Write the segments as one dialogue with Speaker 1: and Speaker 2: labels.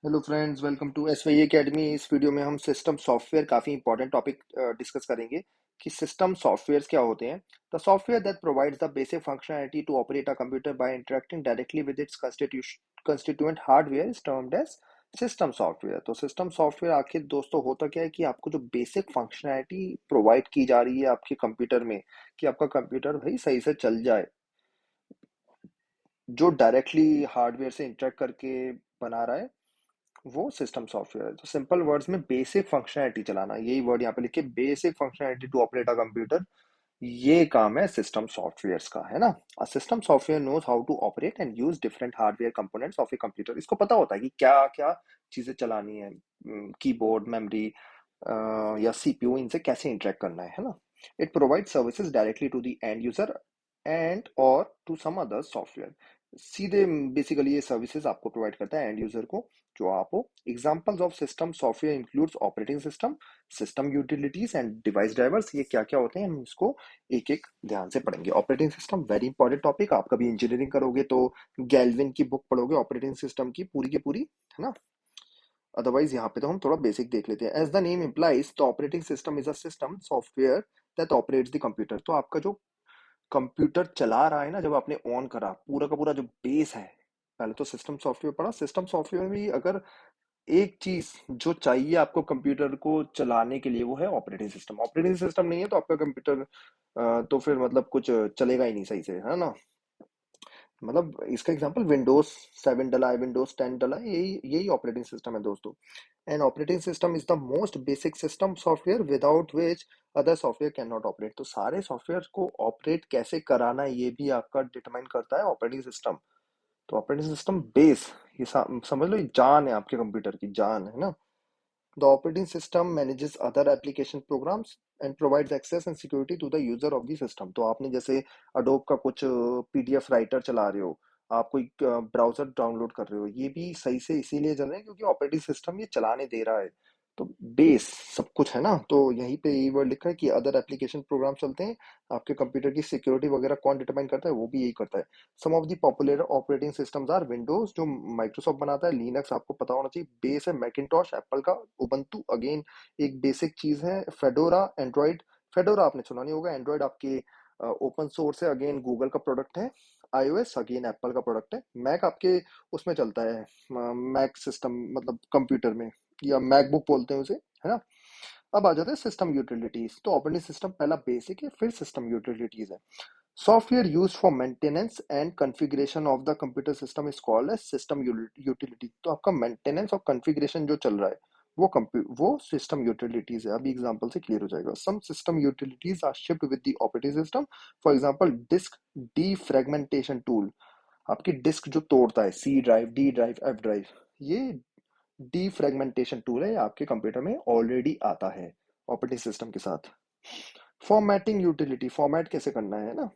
Speaker 1: Hello friends, welcome to S Y academy. इस video में हम सिस्टम सॉफ्टवेयर काफ़ी इंपॉर्टेंट टॉपिक डिस्कस करेंगे कि सिस्टम सॉफ्टवेयर्स क्या होते हैं। The software that provides the basic functionality to operate a computer by interacting directly with its constituent hardware is termed as system software. तो system software आखिर दोस्तों होता क्या है कि आपको जो बेसिक फंक्शनैलिटी प्रोवाइड की जा रही है आपके कंप्यूटर में, कि आपका कंप्यूटर भाई सही से चल जाए, जो डायरेक्टली हार्डवेयर से इंटरेक्ट करके बना रहा है, वो सिस्टम सॉफ्टवेयर है। तो सिंपल वर्ड्स में बेसिक फंक्शनैलिटी चलाना, यही वर्ड यहाँ पे लिखे, basic functionality to operate a computer. ये काम है सिस्टम सॉफ्टवेयर्स का, है ना। A system software knows how to operate and use different hardware components of a computer. इसको पता होता है कि क्या क्या चीजें चलानी है, कीबोर्ड, मेमोरी या सीपीयू, इनसे कैसे इंटरेक्ट करना है ना। It provide services directly to the end user and और टू सम अदर सॉफ्टवेयर। सीधे बेसिकली ये सर्विसेज आपको प्रोवाइड करता है एंड यूजर को, जो आप हो। Examples of system software includes operating system, system utilities and device drivers. ये क्या क्या होते हैं हम इसको एक एक ध्यान से पढ़ेंगे। Operating system very important topic, आप कभी इंजीनियरिंग करोगे तो गैल्विन की बुक पढ़ोगे ऑपरेटिंग सिस्टम की पूरी, है ना। अदरवाइज यहाँ पे तो हम थोड़ा बेसिक देख लेते हैं। As the name implies the operating system is a system software that operates the computer. तो आपका जो कंप्यूटर चला रहा है ना, जब आपने ऑन करा, पूरा का पूरा जो बेस है, पहले तो सिस्टम सॉफ्टवेयर पढ़ा। सिस्टम सॉफ्टवेयर में अगर एक चीज जो चाहिए आपको कंप्यूटर को चलाने के लिए, वो है ऑपरेटिंग सिस्टम। ऑपरेटिंग सिस्टम नहीं है तो आपका कंप्यूटर तो फिर मतलब कुछ चलेगा ही नहीं सही से, है ना। मतलब इसका एग्जांपल विंडोज 7 डला है, विंडोज 10 डला है, यही यही ऑपरेटिंग सिस्टम है दोस्तों। And operating system is the most basic system software without which other software can not operate. तो सारे सॉफ्टवेयर को ऑपरेट कैसे कराना है ये भी आपका डिटरमाइन करता है ऑपरेटिंग सिस्टम। तो ऑपरेटिंग सिस्टम बेस, ये समझ लो, ये जान है आपके कंप्यूटर की, जान है ना। The operating system manages other application programs and provides access and security to the user of the system। तो आपने जैसे अडोब का कुछ पीडीएफ राइटर चला रहे हो, आप कोई ब्राउजर डाउनलोड कर रहे हो, ये भी सही से इसीलिए चल रहे हैं क्योंकि ऑपरेटिंग सिस्टम ये चलाने दे रहा है। तो बेस सब कुछ है ना। तो यहीं पे ये वर्ड लिखा है कि अदर एप्लीकेशन प्रोग्राम चलते हैं। आपके कंप्यूटर की सिक्योरिटी वगैरह कौन डिटरमाइन करता है, वो भी यही करता है। Some of the popular operating systems are Windows, जो माइक्रोसॉफ्ट बनाता है, लिनक्स आपको पता होना चाहिए, बेस है मैकिंटॉश एप्पल का, उबंटू अगेन एक बेसिक चीज है, फेडोरा एंड्रॉइड, फेडोरा आपने सुना नहीं होगा, एंड्रॉइड आपके ओपन सोर्स है, अगेन गूगल का प्रोडक्ट है। आईओएस अगेन एप्पल का प्रोडक्ट है। मैक आपके उसमें चलता है, मैक सिस्टम मतलब कंप्यूटर में, या मैकबुक बोलते हैं उसे, है ना। अब आ जाते हैं सिस्टम यूटिलिटीज। तो ऑपरेटिंग सिस्टम पहला बेसिक है, फिर सिस्टम यूटिलिटीज है। Software use for maintenance and configuration of the computer system is called as system utility. तो आपका मेंटेनेंस और कॉन्फ़िगरेशन जो चल रहा है, वो सिस्टम यूटिलिटीज है। अभी एग्जांपल से क्लियर हो जाएगा। Some system utilities are shipped with the operating system. For example disk defragmentation tool, आपकी डिस्क जो तोड़ता है, C drive, D drive, F drive, ये डीफ्रेगमेंटेशन टूल है, आपके कंप्यूटर में ऑलरेडी आता है ऑपरेटिंग सिस्टम के साथ। फॉर्मेटिंग यूटिलिटी, फॉर्मेट कैसे करना है ना।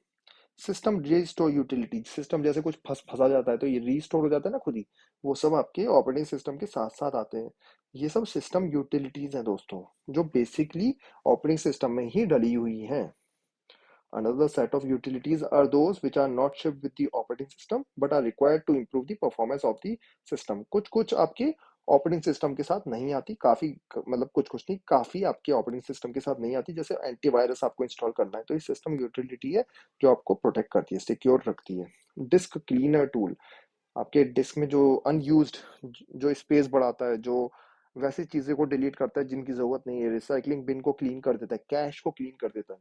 Speaker 1: सिस्टम रीस्टोर यूटिलिटी, सिस्टम जैसे कुछ फंसा जाता है तो ये रीस्टोर हो जाता है ना खुद ही, वो सब आपके ऑपरेटिंग सिस्टम के साथ साथ आते हैं। ये सब सिस्टम यूटिलिटीज हैं दोस्तों, जो बेसिकली ऑपरेटिंग सिस्टम में ही डली हुई हैं। Another set of utilities are those which are not shipped with the operating system but are required to improve the performance of the system। कुछ कुछ आपके ऑपरेटिंग सिस्टम के साथ नहीं आती, काफी मतलब कुछ कुछ नहीं, काफी आपके ऑपरेटिंग सिस्टम के साथ नहीं आती। जैसे एंटीवायरस आपको इंस्टॉल करना है तो ये सिस्टम यूटिलिटी है, जो आपको प्रोटेक्ट करती है, सिक्योर रखती है। डिस्क क्लीनर टूल, आपके डिस्क में जो अनयूज्ड, जो स्पेस बढ़ाता है, जो वैसी चीजें को डिलीट करता है जिनकी जरूरत नहीं है, रिसाइकलिंग बिन को क्लीन कर देता है, कैश को क्लीन कर देता है।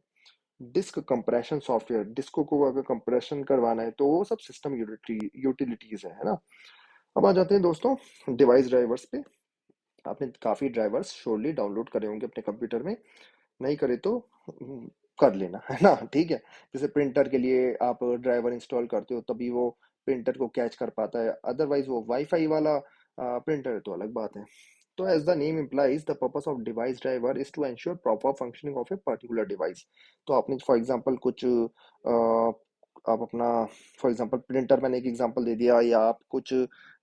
Speaker 1: डिस्क कंप्रेशन सॉफ्टवेयर, डिस्क को अगर कंप्रेशन करवाना है तो वो सब सिस्टम यूटिलिटीज है ना। अब आ जाते हैं दोस्तों डिवाइस ड्राइवर्स पे। आपने काफी ड्राइवर्स श्योरली डाउनलोड करे होंगे अपने कंप्यूटर में, नहीं करे तो कर लेना, है ना, ठीक है। जैसे प्रिंटर के लिए आप ड्राइवर इंस्टॉल करते हो तभी वो प्रिंटर को कैच कर पाता है, अदरवाइज वो वाईफाई वाला प्रिंटर है तो अलग बात है। तो as the name implies the purpose of device driver is to ensure proper functioning of a particular device. तो आपने फॉर एग्जांपल कुछ आप अपना, फॉर एग्जांपल प्रिंटर, मैंने एक एग्जांपल दे दिया, या आप कुछ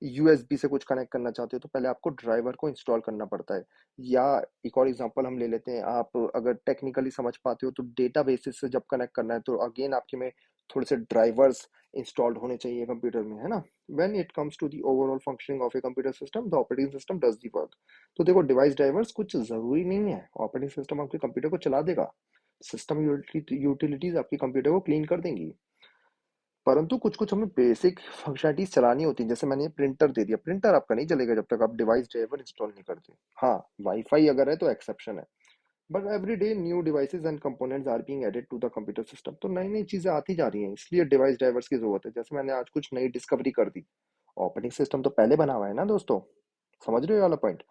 Speaker 1: यूएसबी से कुछ कनेक्ट करना चाहते हो तो पहले आपको ड्राइवर को इंस्टॉल करना पड़ता है। या एक और एग्जांपल हम ले लेते हैं, आप अगर टेक्निकली समझ पाते हो तो डेटा बेसिस से जब कनेक्ट करना है तो अगेन आपके में थोड़े से ड्राइवर्स इंस्टॉल्ड होने चाहिए कंप्यूटर में, है ना। When it comes to the overall functioning of a computer system, the operating system does the work. तो देखो डिवाइस ड्राइवर्स कुछ जरूरी नहीं है, ऑपरेटिंग सिस्टम आपके कंप्यूटर को चला देगा, सिस्टम यूटिलिटीज आपके कंप्यूटर को क्लीन कर देंगी, परंतु कुछ कुछ हमें बेसिक फंक्शनलिटीज चलानी होती है। जैसे मैंने प्रिंटर दे दिया, प्रिंटर आपका नहीं चलेगा जब तक आप डिवाइस ड्राइवर इंस्टॉल नहीं करते। हाँ, वाईफाई अगर है तो एक्सेप्शन है, but every day new devices and components are being added to the computer system. तो नई नई चीजें आती जा रही हैं, इसलिए डिवाइस ड्राइवर्स की जरूरत है। जैसे मैंने आज कुछ नई डिस्कवरी कर दी, ऑपरेटिंग सिस्टम तो पहले बना हुआ है ना दोस्तों, समझ रहे हो ये वाला पॉइंट।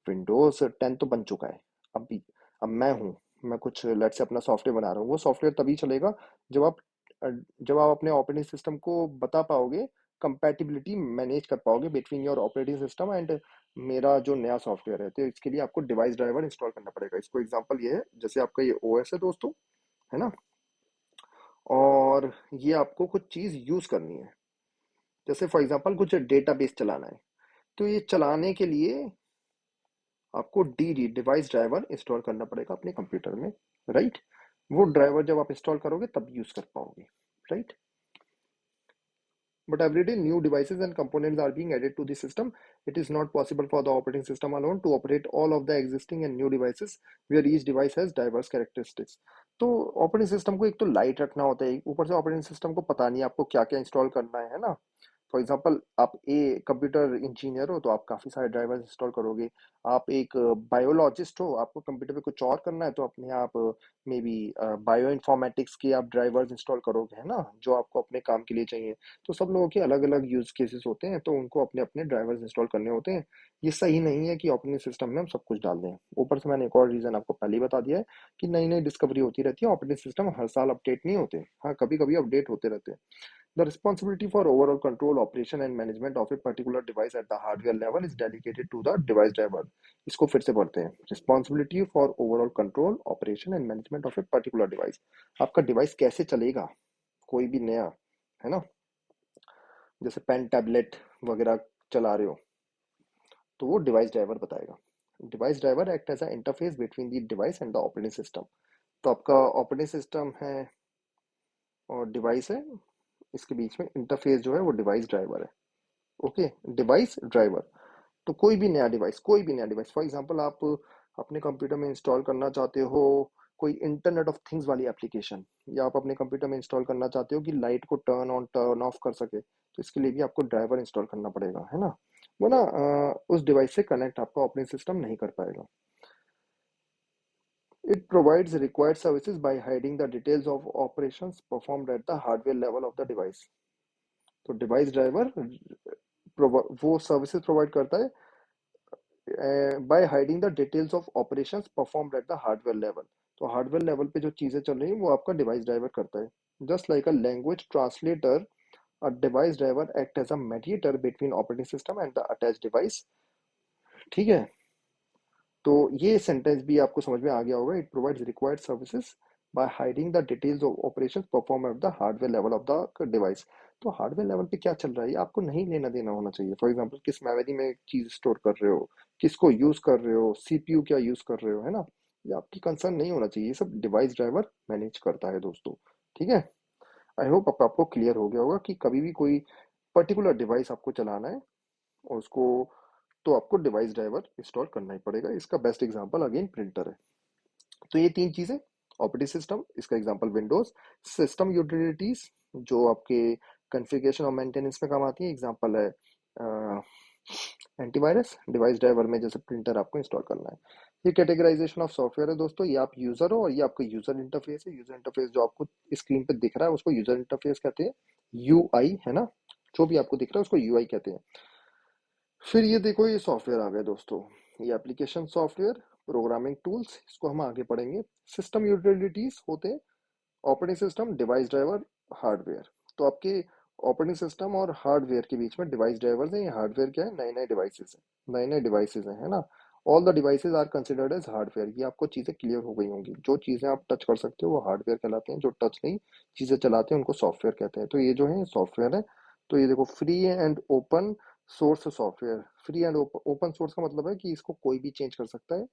Speaker 1: विंडोज 10 तो बन चुका है, अब भी अब मैं कुछ लेट से अपना सॉफ्टवेयर बना रहा हूँ, वो सॉफ्टवेयर तभी चलेगा जब आप जब आप अपने ऑपरेटिंग सिस्टम को बता पाओगे, कंपैटिबिलिटी मैनेज कर पाओगे between your operating system and मेरा जो नया सॉफ्टवेयर है। तो इसके लिए आपको डिवाइस ड्राइवर इंस्टॉल करना पड़ेगा। इसको एग्जांपल ये है, जैसे आपका ये ओएस है दोस्तों, है ना, और ये आपको कुछ चीज यूज करनी है, जैसे फॉर एग्जांपल कुछ डेटाबेस चलाना है, तो ये चलाने के लिए आपको डी डिवाइस ड्राइवर इंस्टॉल करना पड़ेगा अपने कंप्यूटर में, राइट। वो ड्राइवर जब आप इंस्टॉल करोगे तब यूज कर पाओगे, right. But every day, new devices and components are being added to the system. It is not possible for the operating system alone to operate all of the existing and new devices, where each device has diverse characteristics. तो operating system को एक तो light रखना होता है, ऊपर से operating system को पता नहीं आपको क्या क्या इंस्टॉल करना है ना। फॉर एग्जांपल आप कंप्यूटर इंजीनियर हो तो आप काफ़ी सारे ड्राइवर्स इंस्टॉल करोगे। आप एक बायोलॉजिस्ट हो, आपको कंप्यूटर पे कुछ और करना है तो अपने आप मे बी बायो इन्फॉर्मेटिक्स के आप ड्राइवर्स इंस्टॉल करोगे, है ना, जो आपको अपने काम के लिए चाहिए। तो सब लोगों के अलग अलग यूज केसेस होते हैं, तो उनको अपने अपने ड्राइवर्स इंस्टॉल करने होते हैं। ये सही नहीं है कि ऑपरेटिंग सिस्टम में हम सब कुछ डाल दें। ऊपर से मैंने एक और रीजन आपको पहले ही बता दिया है कि नई नई डिस्कवरी होती रहती है, ऑपरेटिंग सिस्टम हर साल अपडेट नहीं होते, हाँ कभी कभी अपडेट होते रहते हैं। The responsibility for overall control, operation and management of a particular device at the hardware level is delegated to the device driver. इसको फिर से पढ़ते हैं। Responsibility for overall control, operation and management of a particular device. आपका device कैसे चलेगा, कोई भी नया, है ना, जैसे पेन टैबलेट वगैरह चला रहे हो, तो वो डिवाइस ड्राइवर बताएगा। Device driver act as a interface between the device and the operating system. तो आपका ऑपरेटिंग सिस्टम है और डिवाइस है, इसके बीच में इंटरफेस जो है वो डिवाइस ड्राइवर है। Okay, device driver. तो कोई भी नया डिवाइस फॉर एग्जांपल आप अपने कंप्यूटर में इंस्टॉल करना चाहते हो कोई इंटरनेट ऑफ थिंग्स वाली एप्लीकेशन, या आप अपने कंप्यूटर में इंस्टॉल करना चाहते हो कि लाइट को टर्न ऑन टर्न ऑफ कर सके, तो इसके लिए भी आपको ड्राइवर इंस्टॉल करना पड़ेगा, है ना। वो ना उस डिवाइस से कनेक्ट आपका ऑपरेटिंग सिस्टम नहीं कर पाएगा। It provides required services by hiding the details of operations performed at the hardware level of the device. तो डिवाइस ड्राइवर वो सर्विसेज प्रोवाइड करता है by hiding the details of operations performed at the hardware level. तो hardware level पे जो चीजें चल रही हैं वो आपका डिवाइस ड्राइवर करता है। Just like a language translator, a device driver act as a mediator between operating system and the attach device. ठीक है, तो ये सेंटेंस भी आपको समझ में आ गया होगा। It provides required services by hiding the details of operations perform at the hardware level of the device. तो हार्डवेयर लेवल पे क्या चल रहा है ये आपको नहीं लेना देना होना चाहिए। फॉर एग्जांपल किस मेमोरी में चीज स्टोर कर रहे हो, किसको यूज कर रहे हो, सीपीयू क्या यूज कर रहे हो, है ना, ये आपकी कंसर्न नहीं होना चाहिए, ये सब डिवाइस ड्राइवर मैनेज करता है दोस्तों। ठीक है, आई होप आपको क्लियर हो गया होगा कि कभी भी कोई पर्टिकुलर डिवाइस आपको चलाना है और उसको, तो आपको डिवाइस ड्राइवर इंस्टॉल करना ही पड़ेगा। इसका बेस्ट एग्जांपल अगेन प्रिंटर है। तो ये तीन चीजें, ऑपरेटिंग सिस्टम, इसका एग्जांपल विंडोज, सिस्टम यूटिलिटीज जो आपके कॉन्फ़िगरेशन और मेंटेनेंस में काम आती है, एग्जांपल है एंटीवायरस। डिवाइस ड्राइवर में जैसे प्रिंटर आपको इंस्टॉल करना है। ये कैटेगराइजेशन ऑफ सॉफ्टवेयर है दोस्तों, ये आप यूजर हो और ये आपका यूजर इंटरफेस है। यूजर इंटरफेस जो आपको स्क्रीन पे दिख रहा है उसको यूजर इंटरफेस कहते हैं, यूआई, है ना, जो भी आपको दिख रहा है उसको यूआई कहते हैं। फिर ये देखो ये सॉफ्टवेयर आ गया दोस्तों, ये एप्लीकेशन सॉफ्टवेयर, प्रोग्रामिंग टूल्स, इसको हम आगे पढ़ेंगे। सिस्टम यूटिलिटीज होते हैं operating system, device driver, hardware. तो आपके ऑपरेटिंग सिस्टम और हार्डवेयर के बीच में डिवाइस ड्राइवर्स हैं। ये हार्डवेयर क्या है, नए नए डिवाइसेस हैं, नए नए डिवाइसेस हैं, है ना। All the devices are considered as hardware. ये आपको चीजें क्लियर हो गई होंगी, जो चीजें आप टच कर सकते हो वो हार्डवेयर कहलाते हैं, जो टच नहीं चीजें चलाते हैं उनको सॉफ्टवेयर कहते हैं। तो ये जो है सॉफ्टवेयर है। तो ये देखो free and open source software. Free and open source का मतलब है कि इसको कोई भी चेंज कर सकता है,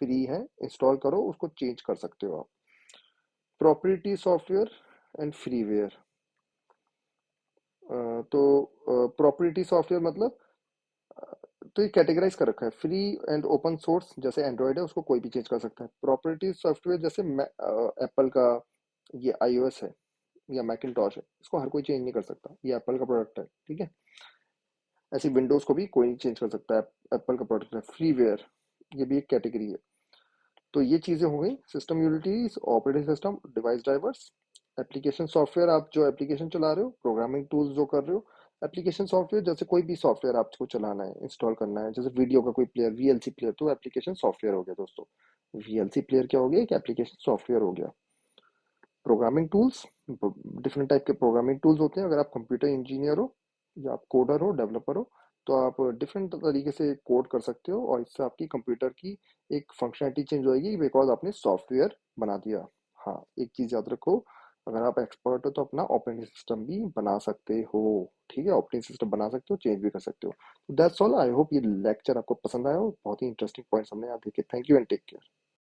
Speaker 1: फ्री है, इंस्टॉल करो उसको चेंज कर सकते हो आप। Property software and freeware. तो प्रॉपर्टी सॉफ्टवेयर मतलब, तो ये कैटेगराइज कर रखा है, फ्री एंड ओपन सोर्स जैसे एंड्रॉयड है उसको कोई भी चेंज कर सकता है। प्रॉपर्टी सॉफ्टवेयर जैसे एप्पल का ये iOS है या मैकिनटॉश है, इसको हर कोई चेंज नहीं कर सकता, ये एप्पल का प्रोडक्ट है, ठीक है। ऐसे विंडोज को भी कोई नहीं चेंज कर सकता है, एप्पल का प्रोडक्ट है। फ्रीवेयर ये भी एक कैटेगरी है। तो ये चीजें हो गई system utilities, operating system, device drivers. Application software, आप जो एप्लीकेशन चला रहे हो, प्रोग्रामिंग टूल्स जो कर रहे हो। एप्लीकेशन सॉफ्टवेयर जैसे कोई भी सॉफ्टवेयर आपको चलाना है, इंस्टॉल करना है, जैसे वीडियो का कोई प्लेयर, वीएलसी प्लेयर, तो एप्लीकेशन सॉफ्टवेयर हो गया दोस्तों। वीएलसी प्लेयर क्या हो गया, एक एप्लीकेशन सॉफ्टवेयर हो गया। प्रोग्रामिंग टूल्स, डिफरेंट टाइप के प्रोग्रामिंग टूल्स होते हैं। अगर आप कंप्यूटर इंजीनियर हो या आप कोडर हो, डेवलपर हो, तो आप डिफरेंट तरीके से कोड कर सकते हो और इससे आपकी कंप्यूटर की एक फंक्शनलिटी चेंज होएगी बिकॉज आपने सॉफ्टवेयर बना दिया। हाँ, एक चीज याद रखो, अगर आप एक्सपर्ट हो तो अपना ऑपरेटिंग सिस्टम भी बना सकते हो, ठीक है। ऑपरेटिंग सिस्टम बना सकते हो, चेंज भी कर सकते हो। That's all. आई होप ये लेक्चर आपको पसंद आया हो, बहुत ही इंटरेस्टिंग पॉइंट्स हमने यहाँ देखे। Thank you and take care.